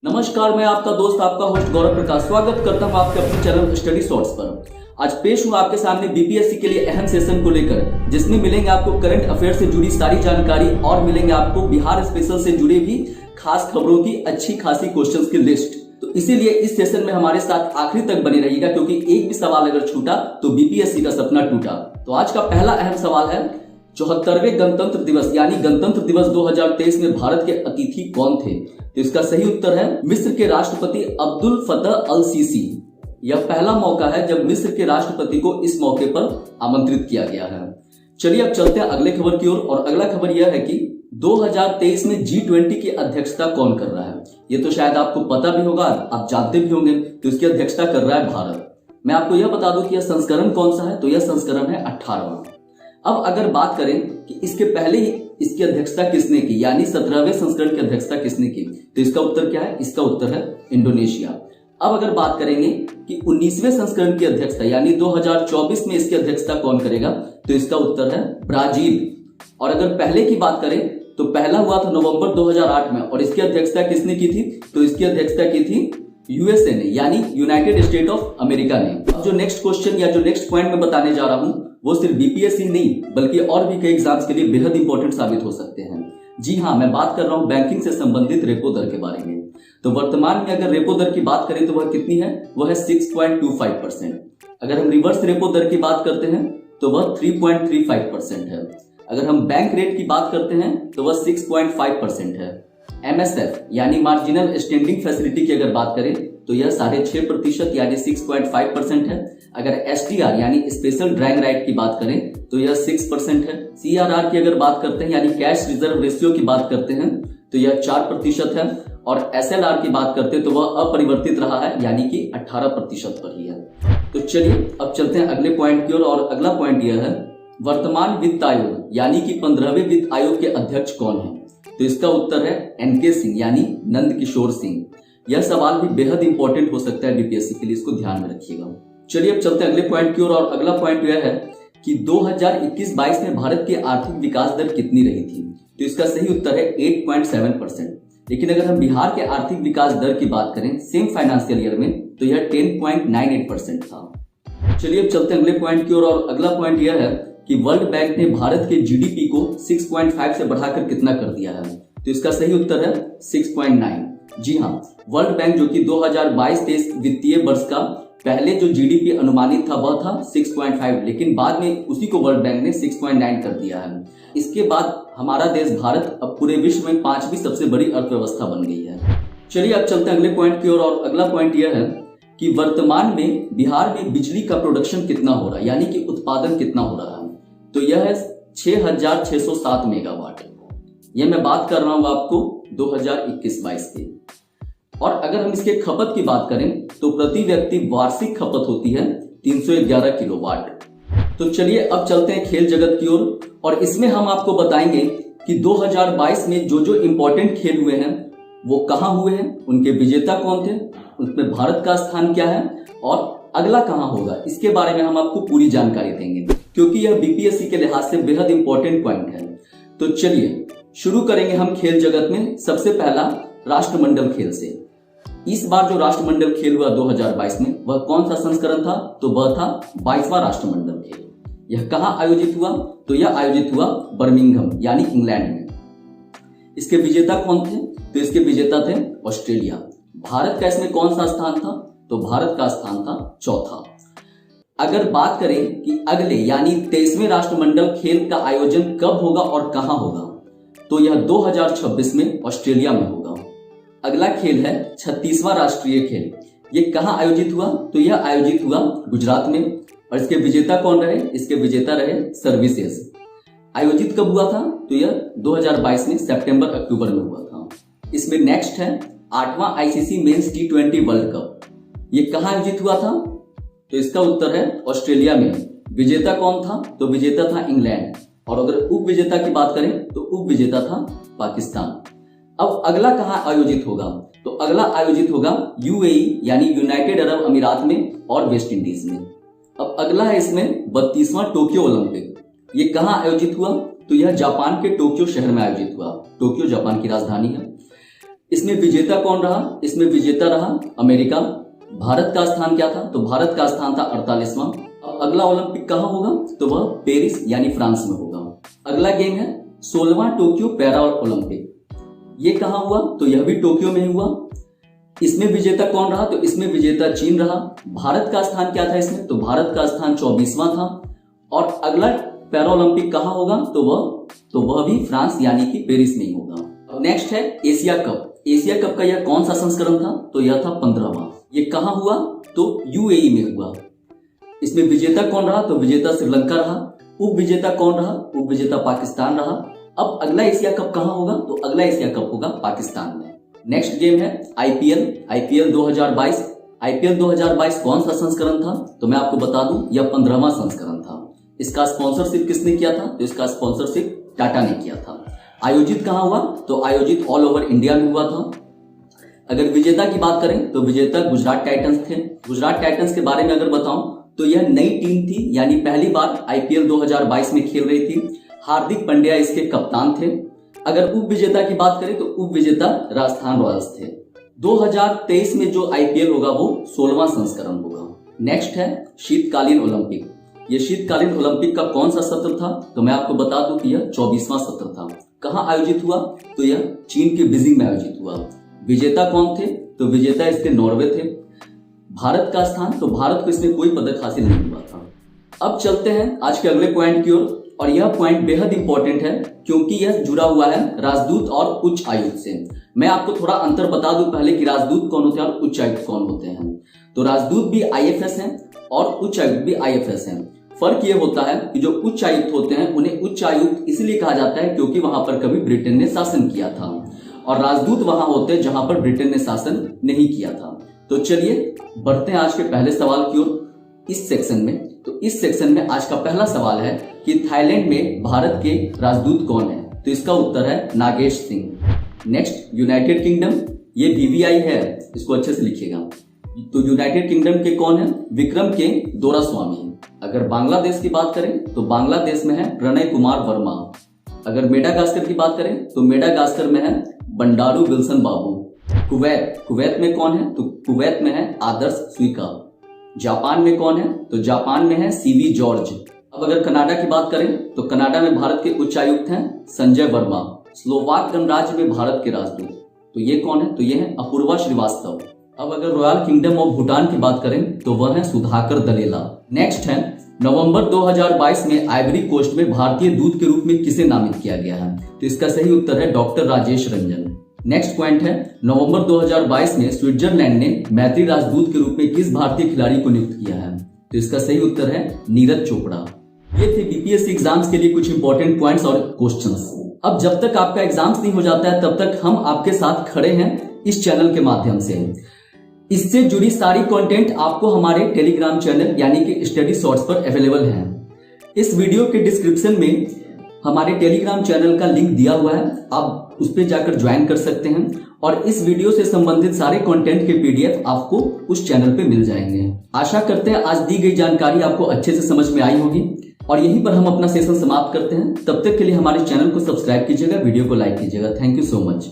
नमस्कार, मैं आपका दोस्त आपका होस्ट गौरव प्रकाश स्वागत करता हूं आपके अपने चैनल स्टडी शॉर्ट्स पर। आज पेश हूं आपके सामने बीपीएससी के लिए अहम सेशन को लेकर, जिसमें मिलेंगे आपको करंट अफेयर से जुड़ी सारी जानकारी और मिलेंगे आपको बिहार स्पेशल से जुड़े भी खास खबरों की अच्छी खासी क्वेश्चंस की लिस्ट। तो इसीलिए इस सेशन में हमारे साथ आखिरी तक बने रहिएगा, क्योंकि एक भी सवाल अगर छूटा तो बीपीएससी का सपना टूटा। तो आज का पहला अहम सवाल है, 74वें गणतंत्र दिवस यानी गणतंत्र दिवस 2023 में भारत के अतिथि कौन थे? तो इसका सही उत्तर है मिस्र के राष्ट्रपति अब्दुल फतह अल सीसी। यह पहला मौका है जब मिस्र के राष्ट्रपति को इस मौके पर आमंत्रित किया गया है। चलिए अब चलते हैं अगले खबर की ओर, और अगला खबर यह है कि 2023 में G20 की अध्यक्षता कौन कर रहा है? ये तो शायद आपको पता भी होगा, आप जानते भी होंगे। तो इसकी अध्यक्षता कर रहा है भारत। मैं आपको यह बता दूं कि यह संस्करण कौन सा है, तो यह संस्करण है 18वां। अब अगर बात करें कि इसके पहले ही इसकी अध्यक्षता किसने की, यानी 17वें संस्करण की अध्यक्षता किसने की, तो इसका उत्तर क्या है? इसका उत्तर है इंडोनेशिया। अब अगर बात करेंगे कि 19वें संस्करण की अध्यक्षता यानी 2024 में इसकी अध्यक्षता कौन करेगा, तो इसका उत्तर है ब्राजील। और अगर पहले की बात करें तो पहला हुआ था नवंबर 2008 में, और इसकी अध्यक्षता किसने की थी? तो इसकी अध्यक्षता की थी यूएसए ने, यानी यूनाइटेड स्टेट ऑफ अमेरिका ने। अब जो नेक्स्ट क्वेश्चन या जो नेक्स्ट पॉइंट मैं बताने जा रहा हूं वो सिर्फ बीपीएससी नहीं बल्कि और भी कई एग्जाम्स के लिए बेहद इंपॉर्टेंट साबित हो सकते हैं। जी हाँ, मैं बात कर रहा हूं बैंकिंग से संबंधित रेपो दर के बारे में। तो वर्तमान में अगर रेपो दर की बात करें तो वह कितनी है? वह है 6.25%। अगर हम रिवर्स रेपो दर की बात करते हैं तो वह 3.35% है। अगर हम बैंक रेट की बात करते हैं तो वह 6.5% है। MSF यानी मार्जिनल स्टैंडिंग फैसिलिटी की अगर बात करें तो यह 6.5% यानी 6.5% है। अगर SDR यानी स्पेशल ड्रैग राइट की बात करें तो यह 6% है। CRR की अगर बात करते हैं यानी कैश रिजर्व रेशियो की बात करते हैं तो यह 4% है। और SLR की बात करते हैं तो वह अपरिवर्तित रहा है, यानी कि 18% पर ही है। तो चलिए अब चलते हैं अगले पॉइंट की ओर, और अगला पॉइंट यह है वर्तमान वित्त आयोग यानी कि 15वें वित्त आयोग के अध्यक्ष कौन है? तो इसका उत्तर है NK सिंह यानी नंद किशोर सिंह। यह सवाल भी बेहद इंपॉर्टेंट हो सकता है बीपीएससी के लिए, इसको ध्यान में रखिएगा। चलिए अब चलते हैं अगले पॉइंट की ओर, और अगला पॉइंट यह है कि 2021-22 में भारत की आर्थिक विकास दर कितनी रही थी? तो इसका सही उत्तर है 8.7%। लेकिन अगर हम बिहार के आर्थिक विकास दर की बात करें सेम फाइनेंशियल ईयर में तो यह 10.98% था। चलिए अब चलते हैं अगले पॉइंट की ओर, और अगला पॉइंट यह है कि वर्ल्ड बैंक ने भारत के जीडीपी को 6.5 से बढ़ाकर कितना कर दिया है? तो इसका सही उत्तर है 6.9। जी हाँ, वर्ल्ड बैंक जो कि 2022-23 वित्तीय वर्ष का पहले जो जीडीपी अनुमानित था वह था 6.5, लेकिन बाद में उसी को वर्ल्ड बैंक ने 6.9 कर दिया है। इसके बाद हमारा देश भारत अब पूरे विश्व में 5वीं सबसे बड़ी अर्थव्यवस्था बन गई है। चलिए अब चलते हैं अगले पॉइंट की ओर, और अगला पॉइंट यह है कि वर्तमान में बिहार में बिजली का प्रोडक्शन कितना हो रहा है, यानी कि उत्पादन कितना हो रहा है? तो यह है 6607 मेगावाट। यह मैं बात कर रहा हूं आपको 2021-22 की। और अगर हम इसके खपत की बात करें तो प्रति व्यक्ति वार्षिक खपत होती है 311 किलोवाट। तो चलिए अब चलते हैं खेल जगत की ओर, और इसमें हम आपको बताएंगे कि 2022 में जो जो इंपॉर्टेंट खेल हुए हैं वो कहां हुए हैं, उनके विजेता कौन थे, उसमें भारत का स्थान क्या है, और अगला कहां होगा, इसके बारे में हम आपको पूरी जानकारी देंगे, क्योंकि यह बीपीएससी के लिहाज से बेहद इंपॉर्टेंट पॉइंट है। तो चलिए शुरू करेंगे हम खेल जगत में सबसे पहला राष्ट्रमंडल खेल से। इस बार जो राष्ट्रमंडल खेल हुआ 2022 में वह कौन सा संस्करण था? तो वह था 22वां राष्ट्रमंडल खेल। यह कहां आयोजित हुआ? तो यह आयोजित हुआ बर्मिंघम यानी इंग्लैंड में। इसके विजेता कौन थे? तो इसके विजेता थे ऑस्ट्रेलिया। भारत का इसमें कौन सा स्थान था? तो भारत का स्थान था चौथा। अगर बात करें कि अगले यानी 23वें राष्ट्रमंडल खेल का आयोजन कब होगा और कहां होगा, तो यह 2026 में ऑस्ट्रेलिया में होगा। अगला खेल है 36वां राष्ट्रीय खेल। ये कहां आयोजित हुआ? तो यह आयोजित हुआ गुजरात में, और इसके विजेता कौन रहे? इसके विजेता रहे सर्विसेज। आयोजित कब हुआ था? तो यह 2022 में सितंबर अक्टूबर में हुआ था। इसमें नेक्स्ट है 8वां ICC men's T20 world cup. ये कहां आयोजित हुआ था? तो इसका उत्तर है ऑस्ट्रेलिया में। विजेता कौन था? तो विजेता था इंग्लैंड। और अगर उप विजेता की बात करें तो उप विजेता था पाकिस्तान। अब अगला कहां आयोजित होगा? तो अगला आयोजित होगा UAE यानी यूनाइटेड अरब अमीरात में और वेस्ट इंडीज में। अब अगला है इसमें 32वां टोक्यो ओलंपिक। ये कहां आयोजित हुआ? तो यह जापान के टोक्यो शहर में आयोजित हुआ। टोक्यो जापान की राजधानी है। इसमें विजेता कौन रहा? इसमें विजेता रहा अमेरिका। भारत का स्थान क्या था? तो भारत का स्थान था 48वां। अब अगला ओलंपिक कहाँ होगा? तो वह पेरिस यानी फ्रांस में होगा। अगला गेम है 16वां टोक्यो पैरा ओलंपिक। ये कहाँ हुआ? तो यह भी टोक्यो में ही हुआ। इसमें विजेता कौन रहा? तो इसमें विजेता चीन रहा। भारत का स्थान क्या था इसमें? तो भारत का स्थान 24वां था। और अगला पैरा ओलंपिक कहाँ होगा? तो वह भी फ्रांस यानी कि पेरिस में ही होगा। अब नेक्स्ट है एशिया कप। एशिया कप का यह कौन सा संस्करण था? तो यह था 15वां। ये कहाँ हुआ? तो यूएई में हुआ। इसमें विजेता कौन रहा? तो विजेता श्रीलंका रहा। उप विजेता कौन रहा? उप विजेता पाकिस्तान रहा। अब अगला एशिया कप कहाँ होगा? तो अगला एशिया कप होगा पाकिस्तान में। नेक्स्ट गेम है आईपीएल 2022। आईपीएल 2022 कौन सा संस्करण था? तो मैं आपको बता दूं यह 15वां संस्करण था। इसका स्पॉन्सरशिप किसने किया था? तो इसका स्पॉन्सरशिप टाटा ने किया था। आयोजित कहाँ हुआ? तो आयोजित ऑल ओवर इंडिया में हुआ था। अगर विजेता की बात करें तो विजेता गुजरात टाइटंस थे। गुजरात टाइटंस के बारे में अगर बताऊं तो यह नई टीम थी, यानी पहली बार आईपीएल 2022 में खेल रही थी। हार्दिक पांड्या इसके कप्तान थे। अगर उप विजेता की बात करें तो उप विजेता राजस्थान रॉयल्स थे। 2023 में जो आईपीएल होगा वो 16वां संस्करण होगा। नेक्स्ट है शीतकालीन ओलंपिक। ये शीतकालीन ओलंपिक का कौन सा सत्र था? तो मैं आपको बता दूं कि यह 24वां सत्र था। कहाँ आयोजित हुआ? तो यह चीन के बीजिंग में आयोजित हुआ। विजेता कौन थे? तो विजेता इसके नॉर्वे थे। भारत का स्थान? तो भारत को इसमें कोई पदक हासिल नहीं हुआ था। अब चलते हैं आज के अगले पॉइंट की ओर, और यह पॉइंट बेहद इंपॉर्टेंट है क्योंकि यह जुड़ा हुआ है राजदूत और उच्च आयुक्त से। मैं आपको थोड़ा अंतर बता दूं पहले कि राजदूत कौन होते हैं और उच्च आयुक्त कौन होते हैं। तो राजदूत भी आईएफएस हैं और उच्च आयुक्त भी आईएफएस हैं। फर्क ये होता है कि जो उच्च आयुक्त होते हैं उन्हें उच्च आयुक्त इसलिए कहा जाता है क्योंकि वहां पर कभी ब्रिटेन ने शासन किया था, और राजदूत वहां होते हैं जहां पर ब्रिटेन ने शासन नहीं किया था। तो चलिए बढ़ते हैं आज के पहले सवाल की ओर इस सेक्शन में। तो इस सेक्शन में आज का पहला सवाल है कि थाईलैंड में भारत के राजदूत कौन है? तो इसका उत्तर है Nagesh Singh. Next United kingdom, ये वीवीआई है, इसको अच्छे से लिखिएगा। तो यूनाइटेड किंगडम के कौन है? विक्रम के दोरास्वामी। अगर बांग्लादेश की बात करें तो बांग्लादेश में है प्रणय कुमार वर्मा। अगर मेडागास्कर की बात करें तो मेडागास्कर में है बंडारू विल्सन बाबू। कुवैत में कौन है? तो कुवैत में है आदर्श स्वीका। जापान में कौन है? तो जापान में है सीवी जॉर्ज। अब अगर कनाडा की बात करें तो कनाडा में भारत के उच्चायुक्त हैं संजय वर्मा। स्लोवाक गणराज्य में भारत के राजदूत, तो ये कौन है? तो ये है अपूर्वा श्रीवास्तव। अब अगर रॉयल किंगडम ऑफ भूटान की बात करें तो वह है सुधाकर दलेला। नेक्स्ट है नवंबर 2022 में आइवरी कोस्ट में भारतीय दूत के रूप में किसे नामित किया गया है? तो इसका सही उत्तर है doctor Rajesh Ranjan. Next point है नवंबर 2022 में स्विट्जरलैंड ने मैत्री राजदूत के रूप में किस भारतीय खिलाड़ी को नियुक्त किया है? तो इसका सही उत्तर है नीरज चोपड़ा। ये थे बीपीएससी एग्जाम्स के लिए कुछ इंपॉर्टेंट पॉइंट्स और क्वेश्चंस। अब जब तक आपका एग्जाम्स नहीं हो जाता है तब तक हम आपके साथ खड़े हैं इस चैनल के माध्यम से। इससे जुड़ी सारी कंटेंट आपको हमारे टेलीग्राम चैनल यानी कि स्टडी शॉर्ट्स पर अवेलेबल है। इस वीडियो के डिस्क्रिप्शन में हमारे टेलीग्राम चैनल का लिंक दिया हुआ है, आप उस पर जाकर ज्वाइन कर सकते हैं और इस वीडियो से संबंधित सारे कंटेंट के पीडीएफ आपको उस चैनल पे मिल जाएंगे। आशा करते हैं आज दी गई जानकारी आपको अच्छे से समझ में आई होगी और यहीं पर हम अपना सेशन समाप्त करते हैं। तब तक के लिए हमारे चैनल को सब्सक्राइब कीजिएगा, वीडियो को लाइक कीजिएगा। Thank you so much.